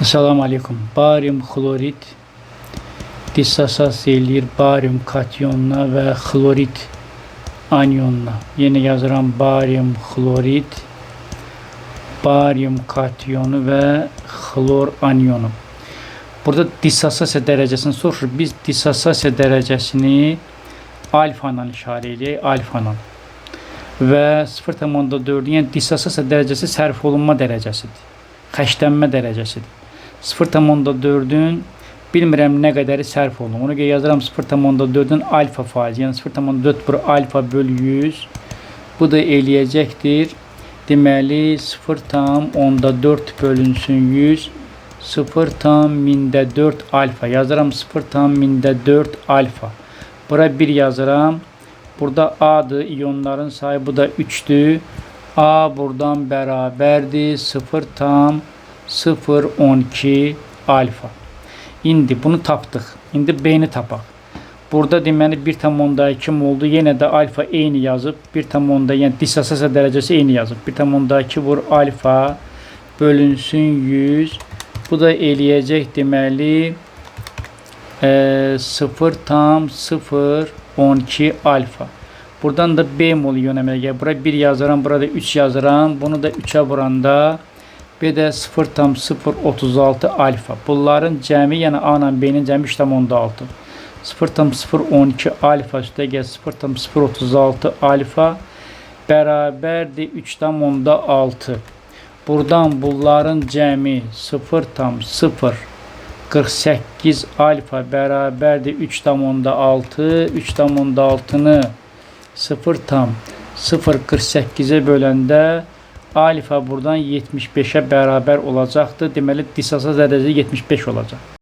Assalamu alaikum. Barium klorid dissosiasiya eləyir barium katyonuna və xlorid anyonuna. Yenə yazıram barium klorid, barium katyonu və xlor anyonu. Burada dissosiasiya dərəcəsini soruşur. Biz dissosiasiya dərəcəsini alfa ilə işarə edək, alfa ilə. Və 0,4, yəni dissosiasiya dərəcəsi sərf olunma dərəcəsidir. Xəşlənmə dərəcəsidir. 0,4-ün bilmirəm nə qədəri sərf olunur. Ona görə yazıram 0,4-ün alfa faizi. Yəni 0,4 bölü alfa bölü 100. Bu da eləyəcəkdir. Deməli 0,4 bölünsün 100. 0,4 alfa. Yazıram 0,4 alfa. Bura 1 yazıram. Burada A'dır, iyonların sayı. Bu da 3'dür. A buradan bərabərdir 0,012 alfa. İndi bunu tapdıq. İndi B-ni tapaq. Burada deməli 1,2 oldu. Yenə də alfa eyni yazıb. 1,2 yəni dissosiasiya dərəcəsi eyni yazıb. 1,2 vur alfa bölünsün 100. Bu da eləyəcək deməli 0,012 alfa. Buradan da B mol iyon əmələ gəlir. Bura 1 yazıram, burada 3 yazıram. Bunu da 3'ə vuranda B də 0,036 alfa. Bunların cəmi, yəni A ilə B-nin cəmi 3,6. 0,012 alfa üstə gəl 0,036 alfa bərabərdir 3,6. Buradan bunların cəmi 0,048 alfa bərabərdir 3,6. 3,6-nı 0,048'e böləndə alfa buradan 75'e bərabər olacaqdır. Deməli dissosiasiya dərəcəsi 75 olacaq.